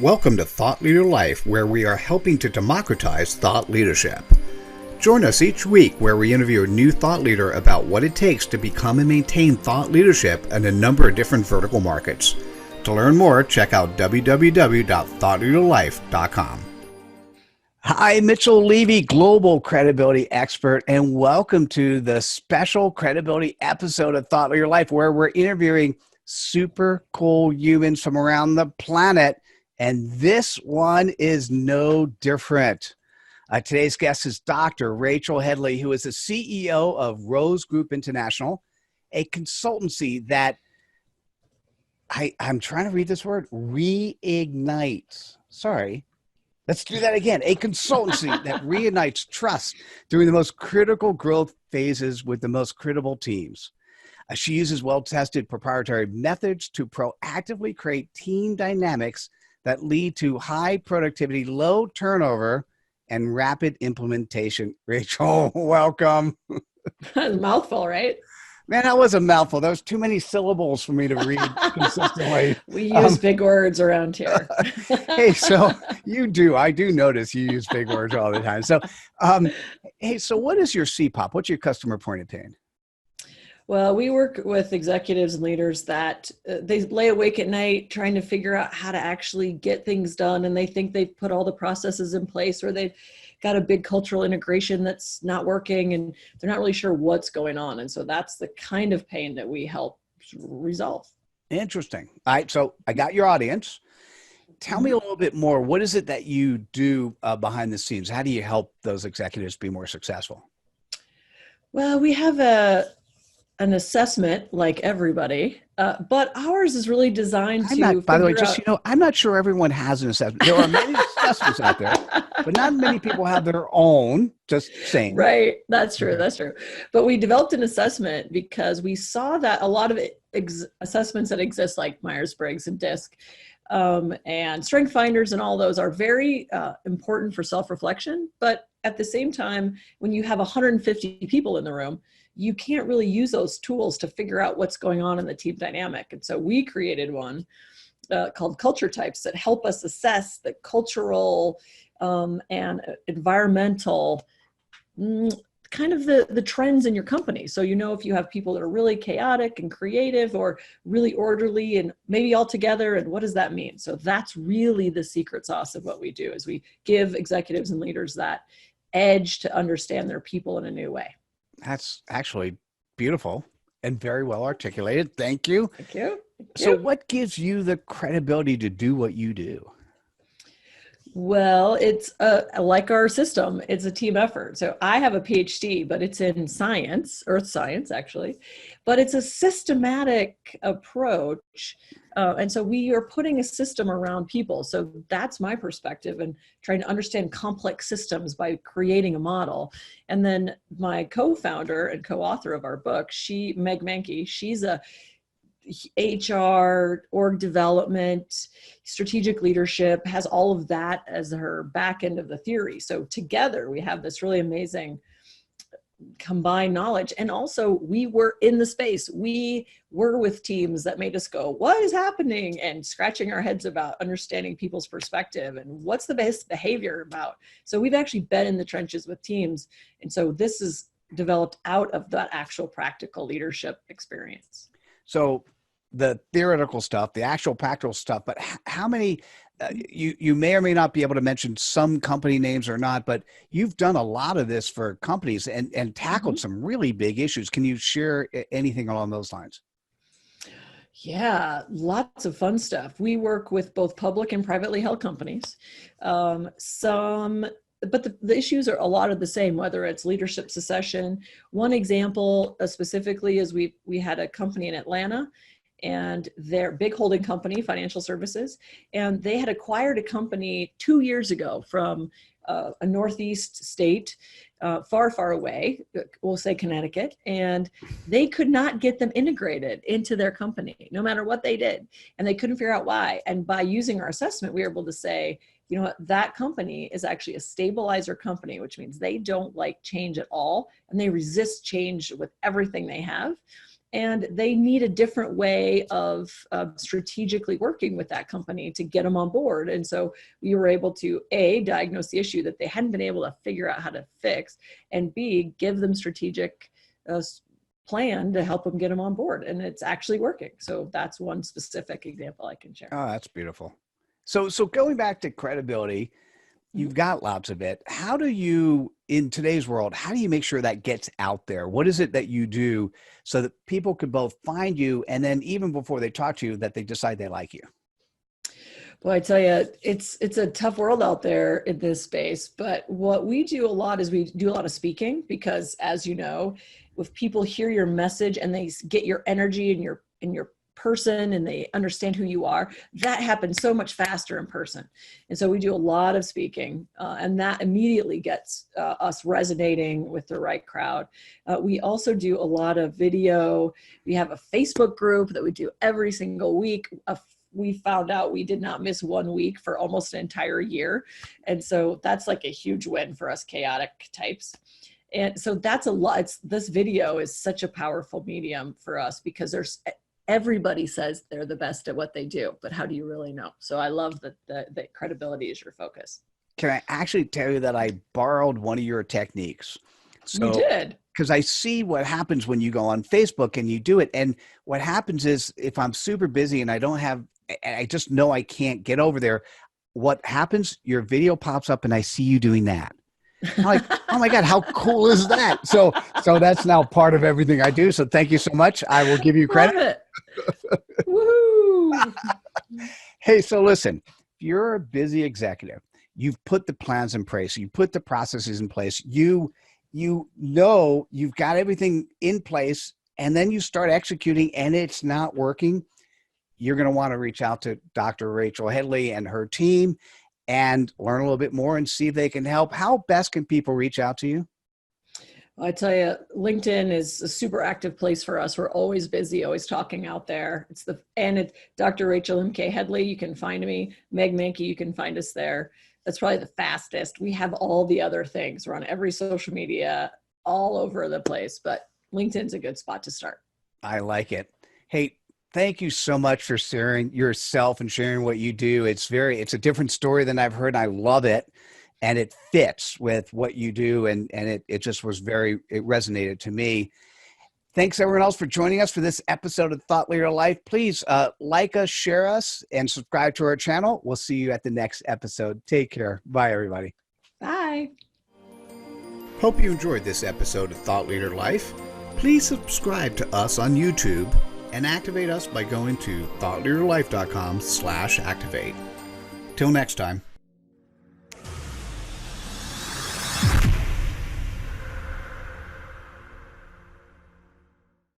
Welcome to Thought Leader Life, where we are helping to democratize thought leadership. Join us each week where we interview a new thought leader about what it takes to become and maintain thought leadership in a number of different vertical markets. To learn more, check out www.thoughtleaderlife.com. Hi, Mitchell Levy, global credibility expert, and welcome to the special credibility episode of Thought Leader Life, where we're interviewing super cool humans from around the planet. And this one is no different. Today's guest is Dr. Rachel Headley, who is the CEO of Rose Group International, a consultancy that I'm trying to read this word, reignites. Sorry. Let's do that again. A consultancy that reignites trust during the most critical growth phases with the most critical teams. She uses well-tested proprietary methods to proactively create team dynamics that lead to high productivity, low turnover, and rapid implementation. Rachel, welcome. That's a mouthful, right? Man, that was a mouthful. That was too many syllables for me to read consistently. We use big words around here. Hey, so I do notice you use big words all the time. So, hey, so what is your CPOP? What's your customer pointed pain? Well, we work with executives and leaders that they lay awake at night trying to figure out how to actually get things done. And they think they've put all the processes in place, or they've got a big cultural integration that's not working and they're not really sure what's going on. And so that's the kind of pain that we help resolve. Interesting. All right. So I got your audience. Tell me a little bit more. What is it that you do behind the scenes? How do you help those executives be more successful? Well, we have an assessment like everybody, but ours is really designed by the way, I'm not sure everyone has an assessment. There are many assessments out there, but not many people have their own, just saying. Right. That's true. That's true. But we developed an assessment because we saw that a lot of assessments that exist, like Myers-Briggs and DISC, and Strength Finders and all those, are very important for self-reflection. But at the same time, when you have 150 people in the room, you can't really use those tools to figure out what's going on in the team dynamic. And so we created one called Culture Types that help us assess the cultural and environmental kind of the trends in your company. So you know if you have people that are really chaotic and creative or really orderly and maybe all together, and what does that mean? So that's really the secret sauce of what we do, is we give executives and leaders that edge to understand their people in a new way. That's actually beautiful and very well articulated. Thank you. Thank you. So what gives you the credibility to do what you do? Well, it's like our system, it's a team effort. So I have a PhD, but it's in science, earth science, actually, but it's a systematic approach. And so we are putting a system around people. So that's my perspective, and trying to understand complex systems by creating a model. And then my co-founder and co-author of our book, Meg Mankey, she's a HR, org development, strategic leadership, has all of that as her back end of the theory. So together we have this really amazing combined knowledge. And also we were in the space. We were with teams that made us go, what is happening? And scratching our heads about understanding people's perspective and what's the best behavior about. So we've actually been in the trenches with teams. And so this is developed out of that actual practical leadership experience. So the theoretical stuff, the actual practical stuff, but how many, you may or may not be able to mention some company names or not, but you've done a lot of this for companies and tackled some really big issues. Can you share anything along those lines? Yeah, lots of fun stuff. We work with both public and privately held companies. But the issues are a lot of the same, whether it's leadership succession. One example specifically is we had a company in Atlanta, and their big holding company, financial services, and they had acquired a company 2 years ago from a Northeast state, far, far away, we'll say Connecticut, and they could not get them integrated into their company, no matter what they did. And they couldn't figure out why. And by using our assessment, we were able to say, you know what, that company is actually a stabilizer company, which means they don't like change at all, and they resist change with everything they have. and they need a different way of strategically working with that company to get them on board. And so we were able to A, diagnose the issue that they hadn't been able to figure out how to fix, and B, give them strategic plan to help them get them on board. And it's actually working. So that's one specific example I can share. Oh, that's beautiful. So going back to credibility, you've got lots of it. How do you, in today's world, how do you make sure that gets out there? What is it that you do so that people could both find you, and then even before they talk to you, that they decide they like you? Well, I tell you, it's a tough world out there in this space. But what we do a lot is we do a lot of speaking, because as you know, if people hear your message and they get your energy and your person, and they understand who you are, that happens so much faster in person. And so we do a lot of speaking, and that immediately gets us resonating with the right crowd. We also do a lot of video. We have a Facebook group that we do every single week. We found out we did not miss 1 week for almost an entire year. And so that's like a huge win for us chaotic types. And so that's a lot. This video is such a powerful medium for us, because everybody says they're the best at what they do, but how do you really know? So I love that credibility is your focus. Can I actually tell you that I borrowed one of your techniques? So, you did? Because I see what happens when you go on Facebook and you do it. And what happens is, if I'm super busy and I just know I can't get over there, what happens? Your video pops up and I see you doing that. I'm like, oh my God, how cool is that? So that's now part of everything I do. So thank you so much. I will give you credit. Woo! Hey, so listen, if you're a busy executive, you've put the plans in place, you put the processes in place, you know you've got everything in place, and then you start executing and it's not working. You're going to want to reach out to Dr. Rachel Headley and her team and learn a little bit more and see if they can help. How best can people reach out to you? I tell you, LinkedIn is a super active place for us. We're always busy, always talking out there. It's Dr. Rachel M.K. Headley. You can find me. Meg Mankey, you can find us there. That's probably the fastest. We have all the other things. We're on every social media, all over the place, but LinkedIn's a good spot to start. I like it. Hey, thank you so much for sharing yourself and sharing what you do. It's a different story than I've heard. I love it. And it fits with what you do. And it just was it resonated to me. Thanks everyone else for joining us for this episode of Thought Leader Life. Please like us, share us, and subscribe to our channel. We'll see you at the next episode. Take care. Bye, everybody. Bye. Hope you enjoyed this episode of Thought Leader Life. Please subscribe to us on YouTube and activate us by going to thoughtleaderlife.com/activate. Till next time.